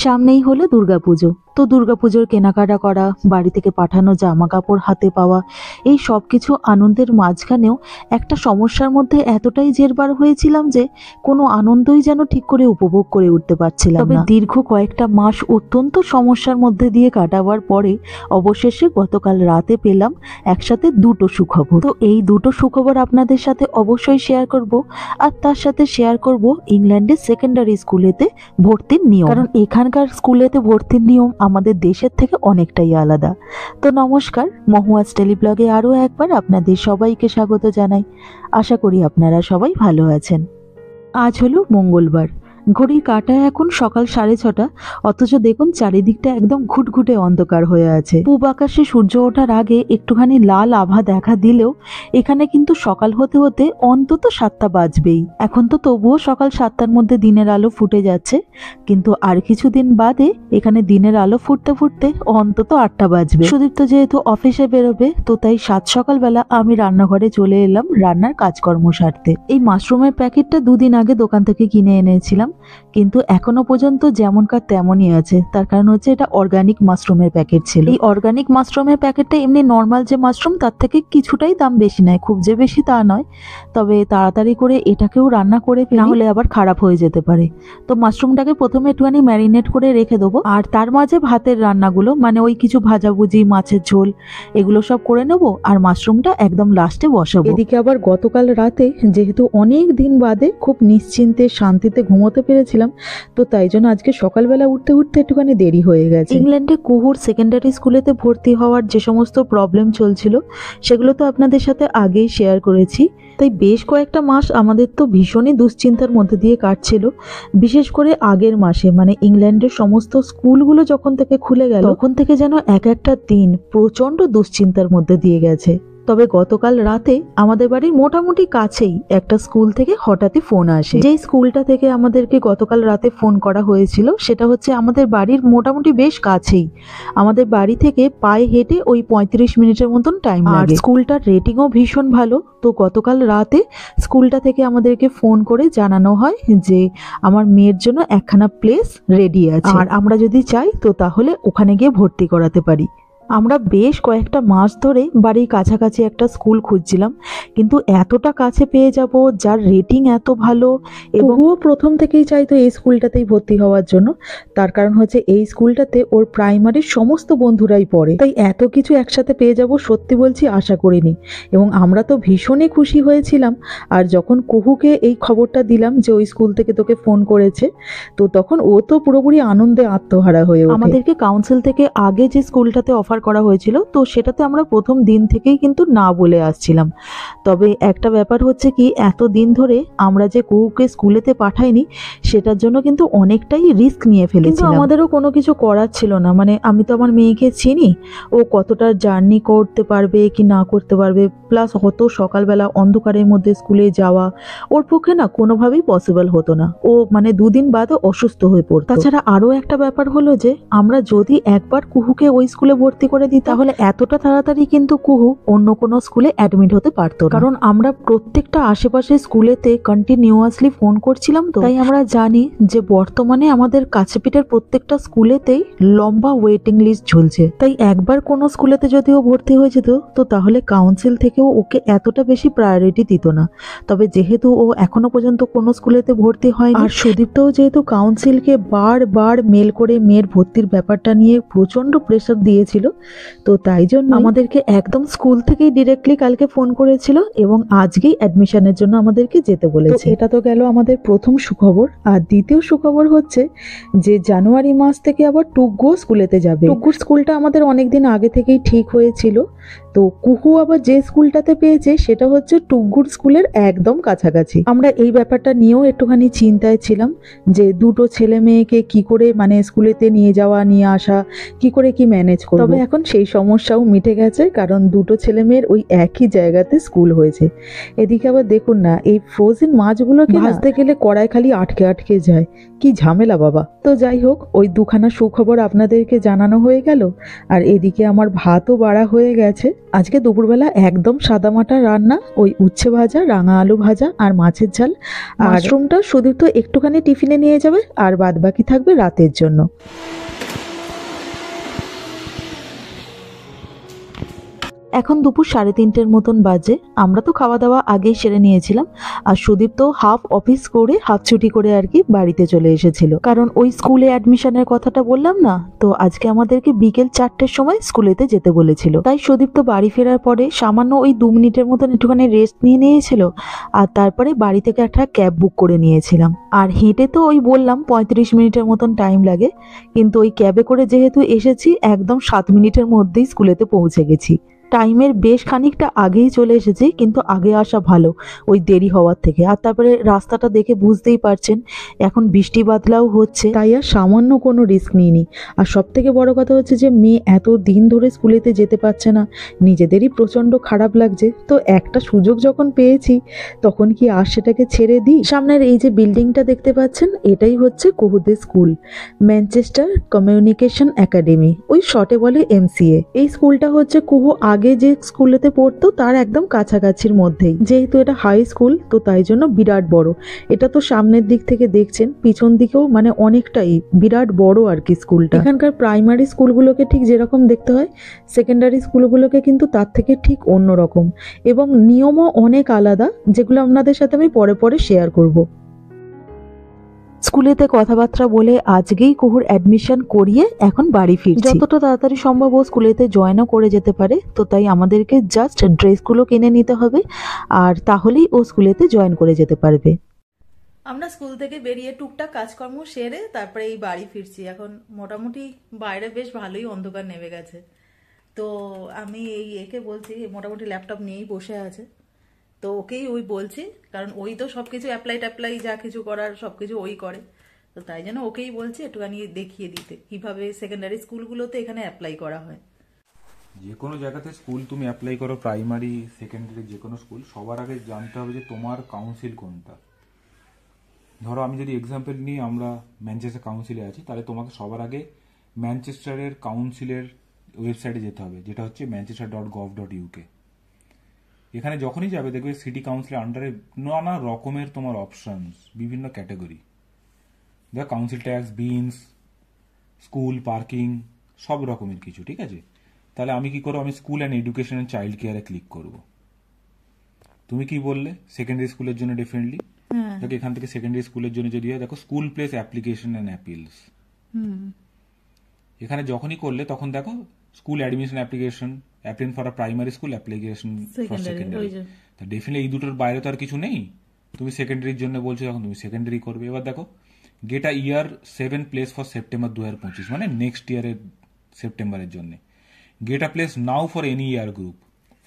সামনেই হলো দুর্গাপুজো। তো দুর্গাপুজোর কেনাকাটা করা, বাড়ি থেকে পাঠানো জামা কাপড় হাতে পাওয়া, এই সব কিছু আনন্দের মাঝখানেও একটা সমস্যার মধ্যে এতটাই জেরবার হয়েছিলাম যে কোনো আনন্দই যেন ঠিক করে উপভোগ করে উঠতে পারছিলাম না। তবে দীর্ঘ কয়েকটা মাস অত্যন্ত সমস্যার মধ্যে দিয়ে কাটাবার পরে অবশেষে গতকাল রাতে পেলাম একসাথে দুটো সুখবর। তো এই দুটো সুখবর আপনাদের সাথে অবশ্যই শেয়ার করব, আর তার সাথে শেয়ার করব ইংল্যান্ডের সেকেন্ডারি স্কুলেতে ভর্তির নিয়ম। কারণ এখানকার স্কুলেতে ভর্তির নিয়ম আমাদের দেশের থেকে অনেকটাই আলাদা। তো নমস্কার, মহুয়াজ টেলিব্লগে আরও একবার আপনাদের সবাইকে স্বাগত জানাই। আশা করি আপনারা সবাই ভালো আছেন। আজ হলো মঙ্গলবার, ঘড়ির কাঁটায় এখন সকাল 6:30, অথচ দেখুন চারিদিকটা একদম ঘুটঘুটে অন্ধকার হয়ে আছে। পূব আকাশে সূর্য ওঠার আগে একটুখানি লাল আভা দেখা দিলেও এখানে কিন্তু সকাল হতে হতে অন্তত 7টা বাজবেই। এখন তো তবুও সকাল 7টার মধ্যে দিনের আলো ফুটে যাচ্ছে, কিন্তু আর কিছুদিন বাদে এখানে দিনের আলো ফুটতে ফুটতে অন্তত 8টা বাজবে। সুদীপ্ত যেহেতু অফিসে বেরোবে, তো তাই সকালবেলা আমি রান্নাঘরে চলে এলাম রান্নার কাজকর্ম সারতে। এই মাশরুমের প্যাকেটটা দুদিন আগে দোকান থেকে কিনে এনেছিলাম, কিন্তু এখনো পর্যন্ত যেমনকার তেমনই আছে। তার কারণ হচ্ছে এটা অর্গানিক মাশরুমের প্যাকেট ছিল। এই অর্গানিক মাশরুমের প্যাকেটটা এমনি নর্মাল যে মাশরুম তার থেকে কিছুটাই দাম বেশি নেয়, খুব যে বেশি তা নয়। তবে তাড়াতাড়ি করে এটাকেও রান্না করে না হলে আবার খারাপ হয়ে যেতে পারে। তো মাশরুমটাকে প্রথমে একটুখানি ম্যারিনেট করে রেখে দেবো, আর তার মাঝে ভাতের রান্নাগুলো মানে ওই কিছু ভাজাভুজি, মাছের ঝোল, এগুলো সব করে নেবো, আর মাশরুমটা একদম লাস্টে বসাবো। এদিকে আবার গতকাল রাতে যেহেতু অনেক দিন বাদে খুব নিশ্চিন্তে শান্তিতে ঘুমোতে পেরেছিলাম, তো তাই জন্য আজকে সকালবেলা উঠতে উঠতে একটুখানি দেরি হয়ে গেছে। ইংল্যান্ডে কুহুর সেকেন্ডারি স্কুলেতে ভর্তি হওয়ার যে সমস্ত প্রবলেম চলছিল সেগুলো তো আপনাদের সাথে আগেই শেয়ার করেছি। তাই বেশ কয়েকটা মাস আমাদের তো ভীষণই দুশ্চিন্তার মধ্যে দিয়ে কাটছিল। বিশেষ করে আগের মাসে মানে ইংল্যান্ডের সমস্ত স্কুলগুলো যখন থেকে খুলে গেল, তখন থেকে যেন এক একটা দিন প্রচন্ড দুশ্চিন্তার মধ্যে দিয়ে গেছে। তবে গতকাল রাতে আমাদের বাড়ির মোটামুটি কাছেই একটা স্কুল থেকে হঠাৎই ফোন আসে। যেই স্কুলটা থেকে আমাদেরকে গতকাল রাতে ফোন করা হয়েছিল সেটা হচ্ছে আমাদের বাড়ির মোটামুটি বেশ কাছেই। আমাদের বাড়ি থেকে পায়ে হেঁটে ওই 35 মিনিটের মতন টাইম লাগে। স্কুলটার রেটিংও ভীষণ ভালো। তো গতকাল রাতে স্কুলটা থেকে আমাদেরকে ফোন করে জানানো হয় যে আমার মেয়ের জন্য একখানা প্লেস রেডি আছে, আর আমরা যদি চাই তো তাহলে ওখানে গিয়ে ভর্তি করাতে পারি। আমরা বেশ কয়েকটা মাস ধরে বাড়ির কাছাকাছি একটা স্কুল খুঁজছিলাম, কিন্তু এতটা কাছে পেয়ে যাব যার রেটিং এত ভালো, এবং ও প্রথম থেকেই চাইতো এই স্কুলটাতেই ভর্তি হওয়ার জন্য। তার কারণ হচ্ছে এই স্কুলটাতে ওর প্রাইমারির সমস্ত বন্ধুরাই পড়ে। তাই এত কিছু একসাথে পেয়ে যাব সত্যি বলছি আশা করিনি, এবং আমরা তো ভীষণই খুশি হয়েছিলাম। আর যখন কুহুকে এই খবরটা দিলাম যে ওই স্কুল থেকে তোকে ফোন করেছে, তো তখন ও তো পুরোপুরি আনন্দে আত্মহারা হয়ে ওঠে। আমাদেরকে কাউন্সিল থেকে আগে যে স্কুলটাতে অফার করা হয়েছিল, তো সেটাতে আমরা প্রথম দিন থেকেই কিন্তু না বলে আসছিলাম। তবে একটা ব্যাপার হচ্ছে কি, এত দিন ধরে আমরা যে কুহুকে স্কুলেতে পাঠাইনি সেটার জন্য কিন্তু অনেকটাই রিস্ক নিয়ে ফেলেছিলাম। আমাদেরও কোনো কিছু করার ছিল না, মানে আমি তো আমার মেয়েকে চিনি, ও কতটা জার্নি করতে পারবে কি না করতে পারবে, প্লাস অত সকালবেলা অন্ধকারের মধ্যে স্কুলে যাওয়া ওর পক্ষে না কোনোভাবেই পসিবল হতো না। ও মানে দুদিন বাদে অসুস্থ হয়ে পড়তো। তাছাড়া আরও একটা ব্যাপার হলো যে আমরা যদি একবার কুহুকে ওই স্কুলে ভর্তি করে দিই তাহলে এতটা তাড়াতাড়ি কিন্তু কুহু অন্য কোনো স্কুলে অ্যাডমিট হতে পারতো না। কারণ আমরা প্রত্যেকটা আশেপাশের স্কুলেতে কন্টিনিউয়াসলি ফোন করছিলাম, তো তাই আমরা জানি যে বর্তমানে আমাদের কাছে পিঠের প্রত্যেকটা স্কুলেতেই লম্বা ওয়েটিং লিস্ট ঝুলছে। তাই একবার কোনো স্কুলেতে যদি ও ভর্তি হয়ে যেত, তো তাহলে কাউন্সিল থেকেও ওকে এতটা বেশি প্রায়োরিটি দিত না। তবে যেহেতু ও এখনো পর্যন্ত কোনো স্কুলেতে ভর্তি হয়নি, আর সুদীপ্তও যেহেতু কাউন্সিলকে বারবার মেল করে মেয়ের ভর্তির ব্যাপারটা নিয়ে প্রচন্ড প্রেশার দিয়েছিল, তো তাই জন্য আমাদেরকে একদম স্কুল থেকেই ডিরেক্টলি কালকে ফোন করেছিল এবং আজকেই অ্যাডমিশনের জন্য আমাদেরকে যেতে বলেছে। এটা তো গেল আমাদের প্রথম সুখবর। আর দ্বিতীয় সুখবর হচ্ছে যে জানুয়ারি মাস থেকে আবার টুগ্গু স্কুলেতে যাবে। টুগ্গুর স্কুলটা আমাদের অনেকদিন আগে থেকেই ঠিক হয়েছিল। তো কুহু আবার যে স্কুলটাতে পেয়েছে সেটা হচ্ছে টুগ্গুর স্কুলের একদম কাছাকাছি। আমরা এই ব্যাপারটা নিয়েও একটুখানি চিন্তায় ছিলাম যে দুটো ছেলে মেয়েকে কি করে মানে স্কুলেতে নিয়ে যাওয়া নিয়ে আসা কি করে কি ম্যানেজ করব। তবে এখন সেই সমস্যাও মিটে গেছে, কারণ দুটো ছেলে মেয়ের ওই একই জায়গাতে স্কুল হয়েছে। এদিকে আবার দেখুন না, এই ফ্রোজেন মাছগুলোকে ভাজতে গেলে কড়াই খালি আটকে আটকে যায়, কি ঝামেলা বাবা। তো যাই হোক, ওই দুখানা সুখবর আপনাদেরকে জানানো হয়ে গেল। আর এদিকে আমার ভাতও বাড়া হয়ে গেছে, আজকে দুপুরবেলা একদম সাদামাটা রান্না, ওই উচ্ছে ভাজা, রাঙা আলু ভাজা আর মাছের ঝাল। আর মাশরুমটা সুদীপ্ত একটুখানি টিফিনে নিয়ে যাবে, আর বাদবাকি থাকবে রাতের জন্য। এখন দুপুর 3:30 মতন বাজে। আমরা তো খাওয়া দাওয়া আগেই সেরে নিয়েছিলাম, আর সুদীপ তো হাফ অফিস করে হাফ ছুটি করে আর কি বাড়িতে চলে এসেছিল, কারণ ওই স্কুলে অ্যাডমিশনের কথাটা বললাম না, তো আজকে আমাদেরকে বিকেল 4টের সময় স্কুলেতে যেতে বলেছিল। তাই সুদীপ তো বাড়ি ফেরার পরে সামান্য ওই 2 মিনিটের মতন একটুখানি রেস্ট নিয়ে নিয়েছিল, আর তারপরে বাড়ি থেকে একটা ক্যাব বুক করে নিয়েছিলাম। আর হেঁটে তো ওই বললাম 35 মিনিটের মতন টাইম লাগে, কিন্তু ওই ক্যাবে করে যেহেতু এসেছি একদম 7 মিনিটের মধ্যেই স্কুলেতে পৌঁছে গেছি। টাইমের বেশ খানিকটা আগেই চলে এসেছি, কিন্তু আগে আসা ভালো ওই দেরি হওয়ার থেকে। আর তারপরে রাস্তাটা দেখে বুঝতেই পারছেন এখন বৃষ্টি বাদলাও হচ্ছে, তাই আর সামান্য কোনো রিস্ক নিইনি। আর সব থেকে বড় কথা হচ্ছে যে মেয়ে এত দিন ধরে স্কুলেতে যেতে পারছে না, নিজেদেরই প্রচণ্ড খারাপ লাগছে। তো একটা সুযোগ যখন পেয়েছি তখন কি আর সেটাকে ছেড়ে দিই। সামনের এই যে বিল্ডিংটা দেখতে পাচ্ছেন, এটাই হচ্ছে কুহুদের স্কুল, ম্যানচেস্টার কমিউনিকেশন একাডেমি, ওই শর্টে বলে MCA। এই স্কুলটা হচ্ছে কুহু আগে যে স্কুলেতে পড়তো তার একদম কাছাকাছির মধ্যেই। যেহেতু এটা হাই স্কুল, তো তাই জন্য বিরাট বড়। এটা তো সামনের দিক থেকে দেখছেন, পিছন দিকেও মানে অনেকটাই বিরাট বড় আর কি স্কুলটা। এখানকার প্রাইমারি স্কুলগুলোকে ঠিক যেরকম দেখতে হয়, সেকেন্ডারি স্কুলগুলোকে কিন্তু তার থেকে ঠিক অন্যরকম, এবং নিয়মও অনেক আলাদা, যেগুলো আপনাদের সাথে আমি পরে পরে শেয়ার করব। স্কুলেতে কথাবার্তা বলে আজকেই কুহুর অ্যাডমিশন করিয়ে এখন বাড়ি ফিরছি। যতটা তাড়াতাড়ি সম্ভব ও স্কুলেতে জয়েনও করে যেতে পারে, তো তাই আমাদেরকে জাস্ট ড্রেসগুলো কিনে নিতে হবে, আর তাহলেই ও স্কুলেতে জয়েন করে যেতে পারবে। আমরা স্কুল থেকে বেরিয়ে টুকটাক কাজকর্ম সেরে তারপরে এই বাড়ি ফিরছি। এখন মোটামুটি বাইরে বেশ ভালোই অন্ধকার নেমে গেছে। তো আমি এই একে বলছি, মোটামুটি ল্যাপটপ নিয়েই বসে আছে, তো ওকেই ওই বলছি, কারণ ওই তো সবকিছু অ্যাপ্লাই যা কিছু করার সবকিছু ওই করে, তো তাই জন্য ওকেই বলছি একটুখানি দেখিয়ে দিতে কিভাবে সেকেন্ডারি স্কুলগুলোতে এখানে অ্যাপ্লাই করা হয়। যে কোনো জায়গাতে স্কুল তুমি অ্যাপ্লাই করো, প্রাইমারি সেকেন্ডারি যে কোনো স্কুল, সবার আগে জানতে হবে যে তোমার কাউন্সিল কোনটা। ধরো আমি যদি এক্সাম্পল নিই, আমরা ম্যানচেস্টার কাউন্সিলে আছি, তাহলে তোমাকে সবার আগে ম্যানচেস্টারের কাউন্সিলের ওয়েবসাইটে যেতে হবে, যেটা হচ্ছে manchester.gov.uk। এখানে যখনই যাবে দেখবে সিটি কাউন্সিলের আন্ডারে নানা রকমের তোমার অপশনস, বিভিন্ন ক্যাটাগরি, দেখ council tax, beans, school, parking, সব রকমের কিছু, ঠিক আছে। তাহলে আমি কি করবো, আমি school and education and child কেয়ারে ক্লিক করব। তুমি কি বললে সেকেন্ডারি স্কুলের জন্য ডেফিনেটলি দেখো, এখান থেকে সেকেন্ডারি স্কুলের জন্য যদি হয়, দেখো school place application and appeals. এখানে যখনই করলে তখন দেখো school admission application, application for a primary school, application for secondary. তা ডেফিনেটলি এই দুটোর বাইরে তো আর কিছু নেই। তুমি সেকেন্ডারির জন্য বলছো, যখন তুমি সেকেন্ডারি করবে। এবার দেখো get a year 7 place for September 2025, মানে নেক্সট ইয়ারের সেপ্টেম্বরের জন্য। Get a place now for any year group,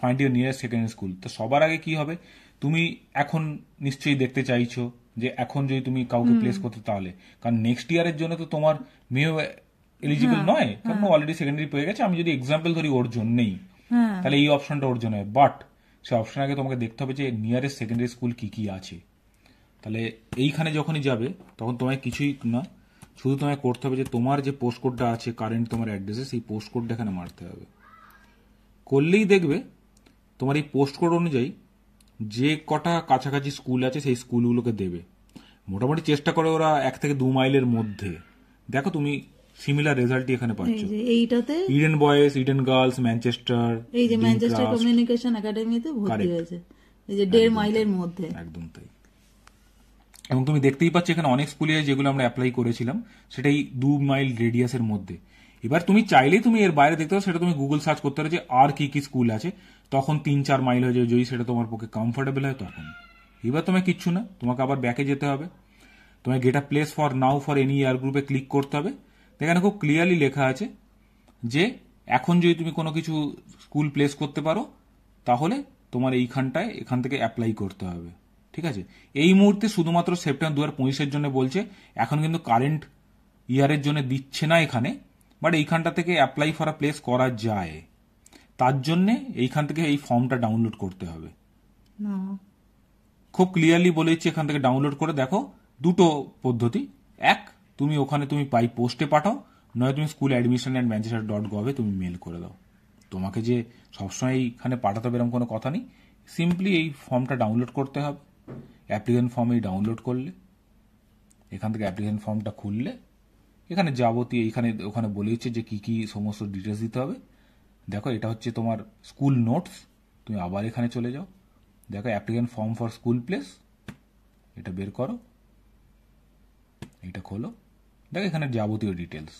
find your nearest secondary school. তো সবার আগে কি হবে, তুমি এখন নিশ্চয়ই দেখতে চাইছো যে এখন যদি তুমি কাউকে প্লেস করতে, তাহলে কারণ নেক্সট ইয়ারের জন্য তো তোমার মেয়েও এলিজিবল নয়, কারণ অলরেডি সেকেন্ডারি পেয়ে গেছে। আমি যদি এক্সাম্পল ধরি ওর জন্যই, তাহলে এই অপশনটা ওর জন্য। বাট সে অপশন আগে তোমাকে দেখতে হবে যে নিয়ারেস্ট সেকেন্ডারি স্কুল কি কি আছে। তাহলে এইখানে যখনই যাবে তখন তোমায় কিছুই না, শুধু তোমায় করতে হবে যে তোমার যে পোস্ট কোডটা আছে কারেন্ট তোমার অ্যাড্রেসে, সেই পোস্ট কোডটা এখানে মারতে হবে। করলেই দেখবে তোমার এই পোস্ট কোড অনুযায়ী যে কটা কাছাকাছি স্কুল আছে সেই স্কুলগুলোকে দেবে। মোটামুটি চেষ্টা করে ওরা 1 থেকে 2 মাইলের মধ্যে। দেখো তুমি সিমিলার রেজাল্টই এখানে পাচ্ছ। এইটাতে Eden boys, Eden girls, Manchester, এই যে ম্যানচেস্টার কমিউনিকেশন একাডেমিতে ভর্তি হয়েছে, এই যে 1.5 মাইলের মধ্যে। একদম তাই। এবং তুমি দেখতেই পাচ্ছ এখানে অনেক স্কুলে যেগুলো আমরা অ্যাপ্লাই করেছিলাম সেটাই 2 মাইল রেডিয়াসের মধ্যে। এবার তুমি চাইলেই তুমি এর বাইরে দেখতে পাও, সেটা তুমি গুগল সার্চ করতে পারো যে আর কি কি স্কুল আছে, তখন 3-4 মাইল হয়ে যাবে, যদি সেটা তোমার পক্ষে কমফোর্টেবল হয় তখন। এবার তোমায় কিচ্ছু না, তোমাকে আবার ব্যাকে যেতে হবে, তোমায় get a place for now for any ইয়ার গ্রুপে ক্লিক করতে হবে। এখানে খুব ক্লিয়ারলি লেখা আছে যে এখন যদি তুমি কোনো কিছু স্কুল প্লেস করতে পারো, তাহলে তোমার এইখানটায় এখান থেকে অ্যাপ্লাই করতে হবে, ঠিক আছে। এই মুহূর্তে শুধুমাত্র সেপ্টেম্বর 2025-এর জন্য বলছে, এখন কিন্তু কারেন্ট ইয়ারের জন্য দিচ্ছে না এখানে, বাট এইখানটা থেকে অ্যাপ্লাই ফর আ প্লেস করা যায়। তার জন্যে এইখান থেকে এই ফর্মটা ডাউনলোড করতে হবে। খুব ক্লিয়ারলি বলে দিচ্ছি, এখান থেকে ডাউনলোড করে দেখো দুটো পদ্ধতি। এক, তুমি পাই পোস্টে পাঠাও, নয় তুমি স্কুল অ্যাডমিশন অ্যান্ড ম্যানচেস্টার.gov-এ তুমি মেল করে দাও। তোমাকে যে সবসময় এইখানে পাঠাতে হবে এরকম কোনো কথা নেই। সিম্পলি এই ফর্মটা ডাউনলোড করতে হবে। অ্যাপ্লিকেশন ফর্ম এই ডাউনলোড করলে, এখান থেকে অ্যাপ্লিকেশন ফর্মটা খুললে এখানে যাবতীয় এইখানে ওখানে বলে দিচ্ছে যে কী কী সমস্ত ডিটেলস দিতে হবে। দেখো এটা হচ্ছে তোমার স্কুল নোটস, তুমি আবার এখানে চলে যাও, দেখো application form for school place, এটা বের করো, এটা খোলো, দেখো এখানে যাবতীয় ডিটেলস,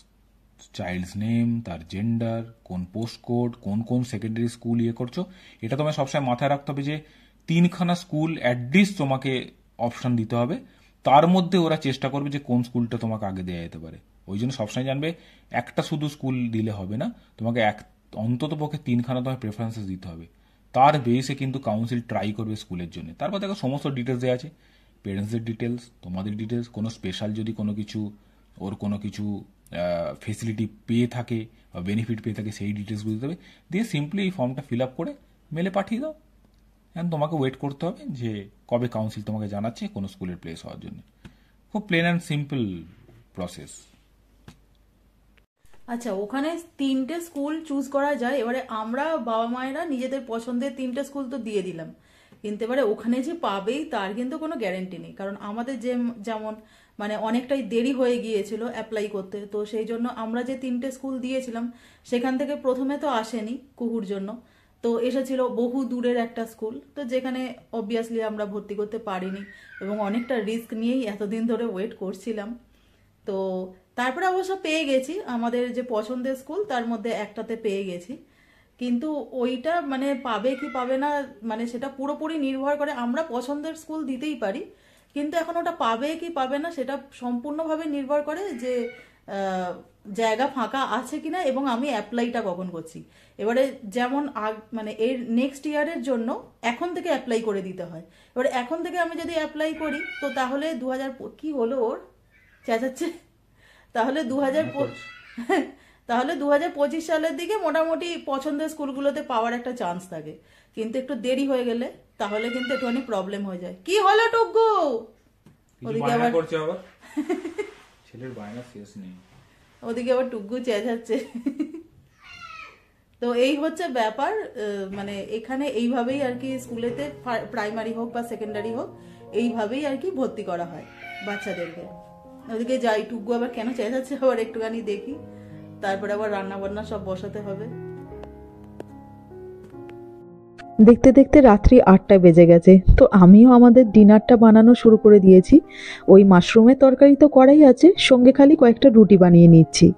চাইল্ডস নেম, তার জেন্ডার, কোন পোস্ট কোড, কোন কোন সেকেন্ডারি স্কুল ইয়ে করছো। এটা তোমায় সবসময় মাথায় রাখতে হবে যে 3খানা স্কুল অ্যাটলিস্ট তোমাকে অপশন দিতে হবে, তার মধ্যে ওরা চেষ্টা করবে যে কোন স্কুলটা তোমাকে আগে দেওয়া যেতে পারে। ওই জন্য সবসময় জানবে একটা শুধু স্কুল দিলে হবে না, তোমাকে অন্তত পক্ষে 3খানা তোমার প্রেফারেন্সেস দিতে হবে। তার বেসে কিন্তু কাউন্সিল ট্রাই করবে স্কুলের জন্য। তারপর দেখো সমস্ত ডিটেলস দেওয়া আছে, পেরেন্টসদের ডিটেলস, তোমাদের ডিটেলস, কোনো স্পেশাল যদি কোনো কিছু ওর কোনো কিছু ফেসিলিটি পেয়ে থাকে বা বেনিফিট পেয়ে থাকে সেই ডিটেলসগুলো দিতে হবে। দিয়ে সিম্পলি এই ফর্মটা ফিল আপ করে মেলে পাঠিয়ে দাও। অ্যান্ড তোমাকে ওয়েট করতে হবে যে কবে কাউন্সিল তোমাকে জানাচ্ছে কোনো স্কুলের প্লেস হওয়ার জন্য। খুব প্লেন অ্যান্ড সিম্পল প্রসেস। আচ্ছা, ওখানে 3টে স্কুল চুজ করা যায়। এবারে আমরা বাবা মায়েরা নিজেদের পছন্দের 3টে স্কুল তো দিয়ে দিলাম, কিন্তু এবারে ওখানে যে পাবেই তার কিন্তু কোনো গ্যারেন্টি নেই। কারণ আমাদের যেমন মানে অনেকটাই দেরি হয়ে গিয়েছিল অ্যাপ্লাই করতে, তো সেই জন্য আমরা যে 3টে স্কুল দিয়েছিলাম সেখান থেকে প্রথমে তো আসেনি কুহুর জন্য, তো এসেছিল বহু দূরের একটা স্কুল, তো যেখানে অবভিয়াসলি আমরা ভর্তি করতে পারিনি এবং অনেকটা রিস্ক নিয়েই এতদিন ধরে ওয়েট করছিলাম। তো তারপরে অবশ্য পেয়ে গেছি আমাদের যে পছন্দের স্কুল, তার মধ্যে একটাতে পেয়ে গেছি। কিন্তু ওইটা মানে পাবে কি পাবে না মানে সেটা পুরোপুরি নির্ভর করে, আমরা পছন্দের স্কুল দিতেই পারি, কিন্তু এখন ওটা পাবে কি পাবে না সেটা সম্পূর্ণভাবে নির্ভর করে যে জায়গা ফাঁকা আছে কিনা এবং আমি অ্যাপ্লাইটা কখন করছি। এবারে যেমন মানে এর নেক্সট ইয়ারের জন্য এখন থেকে অ্যাপ্লাই করে দিতে হয়। এবারে এখন থেকে আমি যদি অ্যাপ্লাই করি তো তাহলে 2000 কি হলো ওর চেঁচাচ্ছে, তাহলে 2025 সালের দিকে মোটামুটি পছন্দের স্কুলগুলোতে পাওয়ার একটা চান্স থাকে। কিন্তু একটু দেরি হয়ে গেলে তাহলে কিন্তু একটুখানি প্রবলেম হয়ে যায়। কি হলো টুকু? ওদিকে আবার ছেলের বায়না শেষ নেই, ওদিকে আবার টুকু চেঁচাচ্ছে। তো এই হচ্ছে ব্যাপার, মানে এখানে এইভাবেই আর কি স্কুলেতে প্রাইমারি হোক বা সেকেন্ডারি হোক এইভাবেই আর কি ভর্তি করা হয় বাচ্চাদেরকে। ওদিকে যাই, টুকু আবার কেন চেঁচাচ্ছে আবার একটুখানি দেখি, তারপরে আবার রান্না বান্না সব বসাতে হবে। দেখতে দেখতে রাত্রি 8টা বেজে গেছে, তো আমিও আমাদের ডিনারটা বানানো শুরু করে দিয়েছি। ওই মাশরুমের তরকারি তো করাই আছে, সঙ্গে খালি কয়েকটা রুটি বানিয়ে নিচ্ছি।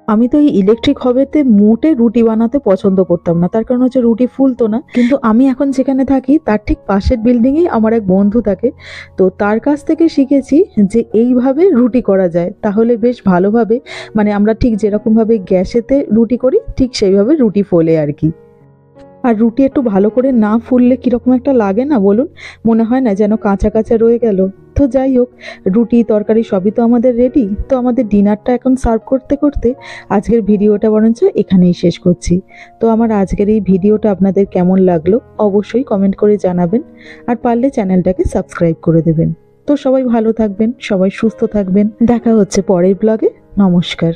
আমি তো এই ইলেকট্রিক হবেতে মোটে রুটি বানাতে পছন্দ করতাম না, তার কারণ হচ্ছে রুটি ফুলতো না। কিন্তু আমি এখন যেখানে থাকি তার ঠিক পাশের বিল্ডিংয়েই আমার এক বন্ধু থাকে, তো তার কাছ থেকে শিখেছি যে এইভাবে রুটি করা যায়, তাহলে বেশ ভালোভাবে মানে আমরা ঠিক যেরকমভাবে গ্যাসেতে রুটি করি ঠিক সেইভাবে রুটি ফোলে আর কি। আর রুটি একটু ভালো করে না ফুললে কীরকম একটা লাগে না বলুন, মনে হয় না যেন কাঁচা কাঁচা রয়ে গেল। তো যাই হোক, রুটি তরকারি সবই তো আমাদের রেডি, তো আমাদের ডিনারটা এখন সার্ভ করতে করতে আজকের ভিডিওটা বরঞ্চ এখানেই শেষ করছি। তো আমার আজকের এই ভিডিওটা আপনাদের কেমন লাগলো অবশ্যই কমেন্ট করে জানাবেন, আর পারলে চ্যানেলটাকে সাবস্ক্রাইব করে দেবেন। তো সবাই ভালো থাকবেন, সবাই সুস্থ থাকবেন, দেখা হচ্ছে পরের ব্লগে। নমস্কার।